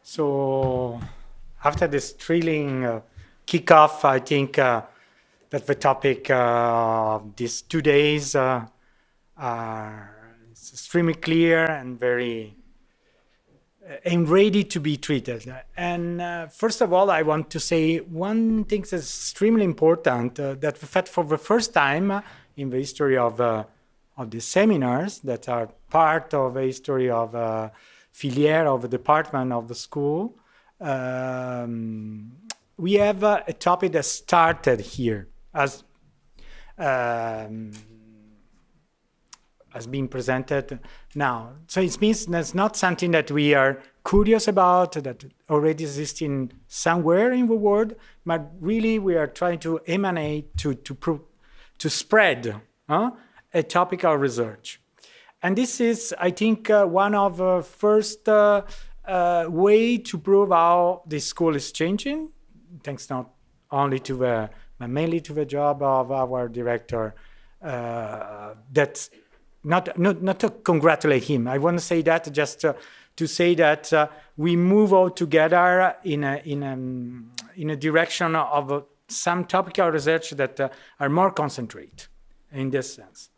So after this thrilling kickoff, I think that the topic of these 2 days are extremely clear and very and ready to be treated. And first of all, I want to say one thing that's extremely important, that the fact for the first time in the history of the seminars that are part of the history of filière of the department of the school, we have a topic that started here as being presented now. So it means that's not something that we are curious about, that already exists in somewhere in the world, but really we are trying to emanate, to spread a topical research. And this is, I think, one of the first way to prove how the school is changing, thanks not only to the, but mainly to the job of our director. That's not to congratulate him. I want to say that just to say that we move all together in a direction of some topical research that are more concentrate in this sense.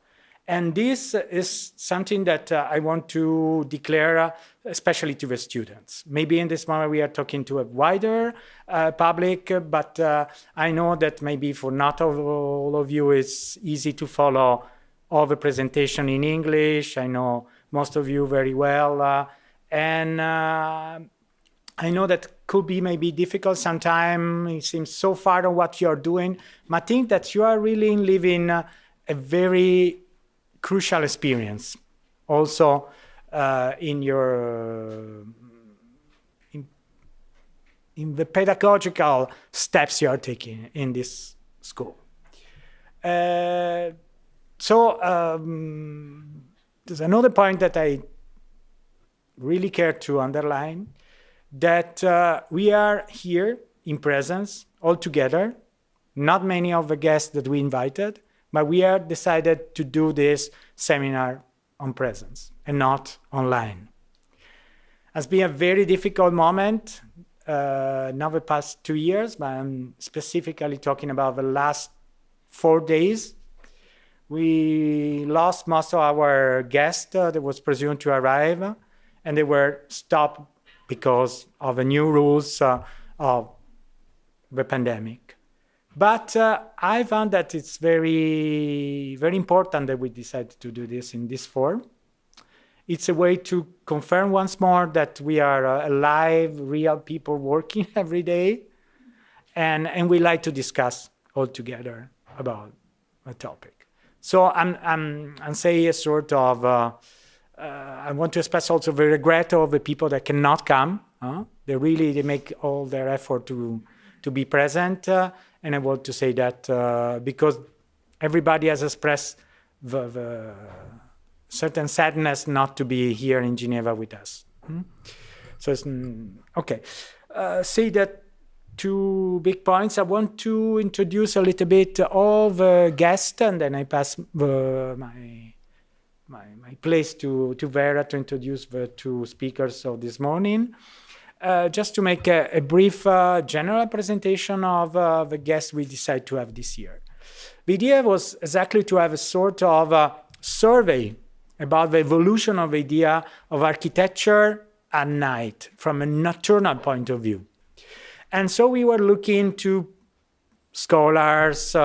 And this is something that I want to declare, especially to the students. Maybe in this moment we are talking to a wider public, but I know that maybe for not all of you it's easy to follow all the presentation in English. I know most of you very well. And I know that could be maybe difficult sometimes. It seems so far on what you're doing. But I think that you are really living a very crucial experience also in your in the pedagogical steps you are taking in this school. So there's another point that I really care to underline, that we are here in presence all together, not many of the guests that we invited, but we have decided to do this seminar on presence and not online. It's been a very difficult moment, not the past 2 years, but I'm specifically talking about the last 4 days. We lost most of our guests that was presumed to arrive, and they were stopped because of the new rules of the pandemic. But I found that it's very, very important that we decided to do this in this form. It's a way to confirm once more that we are alive, real people working every day, and we like to discuss all together about a topic. So I'm saying a sort of, I want to express also the regret of the people that cannot come. They make all their effort to be present. And I want to say that because everybody has expressed the certain sadness not to be here in Geneva with us. So it's okay. Say that 2 big points. I want to introduce a little bit all the guests, and then I pass my place to Vera to introduce the 2 speakers of this morning. Just to make a brief general presentation of the guests we decided to have this year. The idea was exactly to have a sort of survey about the evolution of the idea of architecture at night from a nocturnal point of view. And so we were looking to scholars,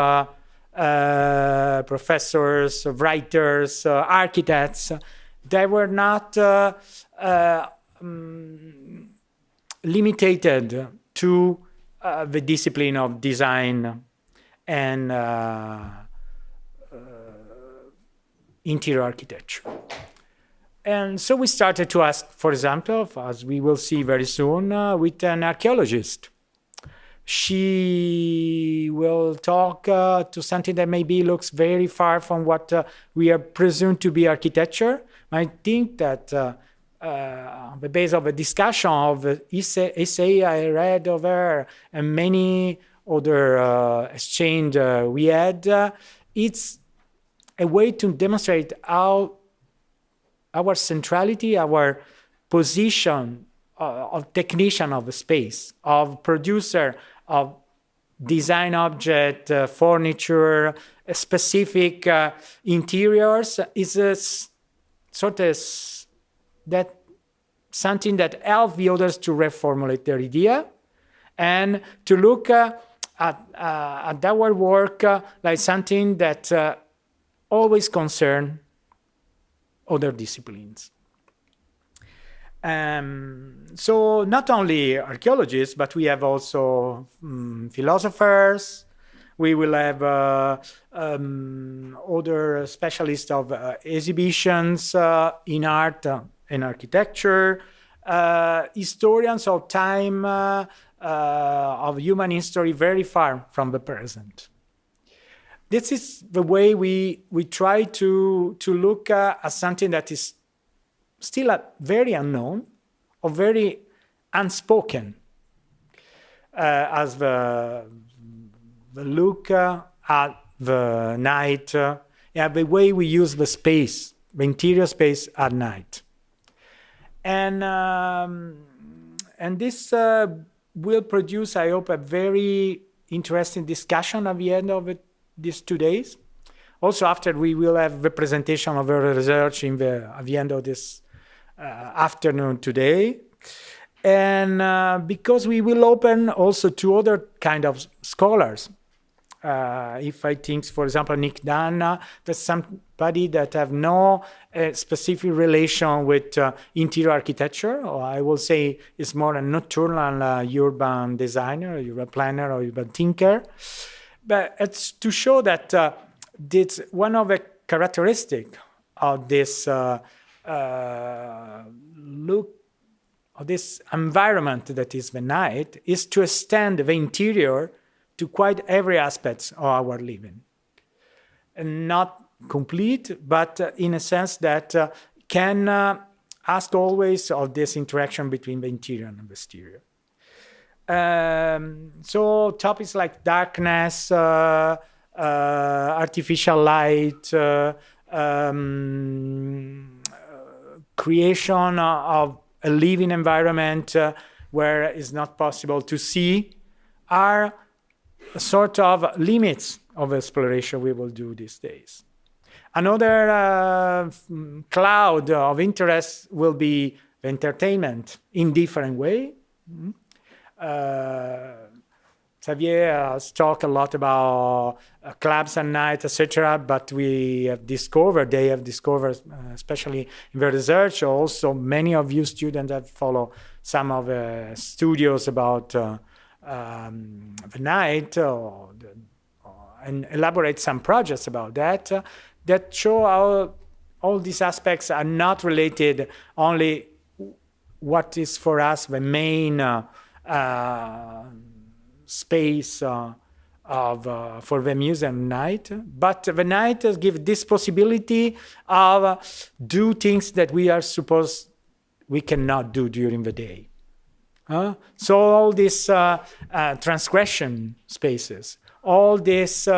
professors, writers, architects. They were not limited to the discipline of design and interior architecture. And so we started to ask, for example, as we will see very soon, with an archaeologist. She will talk to something that maybe looks very far from what we are presumed to be architecture. I think that on the basis of a discussion of the essay I read over and many other exchange we had, it's a way to demonstrate how our centrality, our position of technician of a space, of producer of design object, furniture, specific interiors, is a sort of that something that helps the others to reformulate their idea and to look at our work like something that always concern other disciplines. So not only archaeologists, but we have also philosophers. We will have other specialists of exhibitions in art and architecture, historians of time, of human history very far from the present. This is the way we try to look at something that is still very unknown or very unspoken, as the look at the night, the way we use the space, the interior space at night. And this will produce, I hope, a very interesting discussion at the end of these 2 days. Also, after we will have the presentation of our research at the end of this afternoon today. And because we will open also to other kind of scholars. If I think, for example, Nick Dana, that's somebody that have no specific relation with interior architecture, or I will say is more a nocturnal urban designer, urban planner, or urban thinker. But it's to show that it's one of the characteristics of this look, of this environment that is the night, is to extend the interior to quite every aspect of our living. And not complete, but in a sense that can ask always of this interaction between the interior and the exterior. So topics like darkness, artificial light, creation of a living environment where it's not possible to see are sort of limits of exploration we will do these days. Another cloud of interest will be entertainment in different way. Xavier has talked a lot about clubs at night, etc. But they have discovered, especially in the research, also many of you students that follow some of the studios about the night, and elaborate some projects about that, that show how all these aspects are not related only what is for us the main space for the museum night, but the night gives this possibility of do things that we are supposed we cannot do during the day. So all these transgression spaces, all this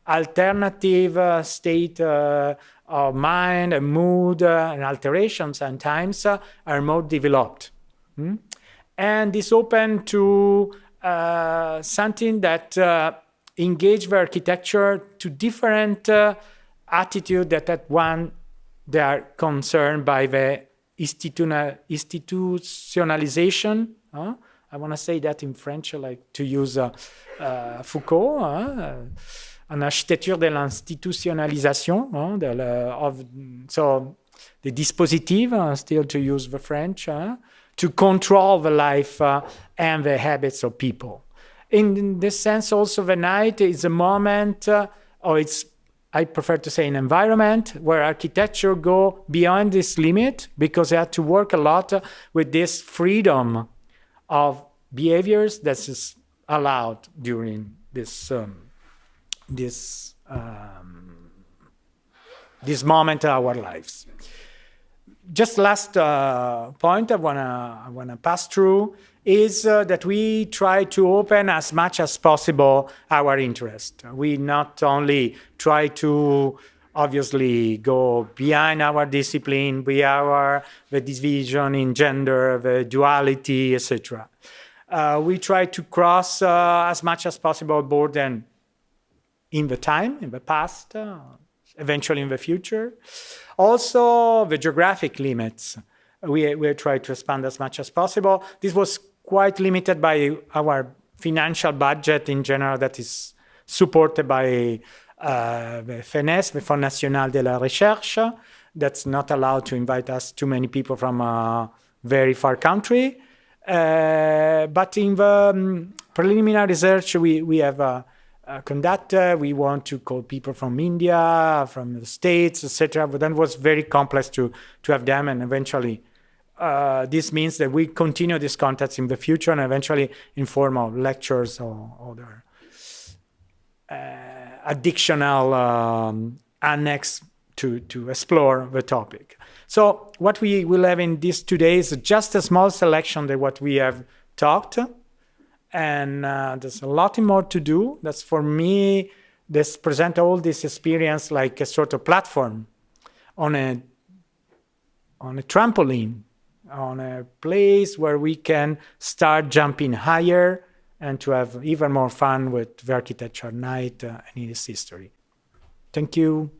alternative state of mind and mood and alterations sometimes are more developed. And this open to something that engage the architecture to different attitude that at one they are concerned by the institutionalization. I want to say that in French, like to use Foucault, en architecture de l'institutionnalisation, so the dispositif, still to use the French, to control the life and the habits of people. In this sense, also the night is a moment, or it's, I prefer to say, an environment where architecture go beyond this limit, because they have to work a lot with this freedom of behaviors that is allowed during this moment of our lives. Just last point I wanna pass through is that we try to open as much as possible our interest. We not only try to obviously go behind our discipline, the division in gender, the duality, etc. We try to cross as much as possible border in the time, in the past, eventually in the future. Also, the geographic limits. We try to expand as much as possible. This was quite limited by our financial budget in general that is supported by the FNES, the Fonds National de la Recherche, that's not allowed to invite us too many people from a very far country. But in the preliminary research we have conducted, we want to call people from India, from the States, etc. But then it was very complex to have them, and eventually this means that we continue these contacts in the future and eventually in form of lectures or other additional annex to explore the topic. So what we will have in these 2 days is just a small selection of what we have talked, and there's a lot more to do. That's for me, this present all this experience like a sort of platform on a trampoline, on a place where we can start jumping higher and to have even more fun with the architecture night and its history. Thank you.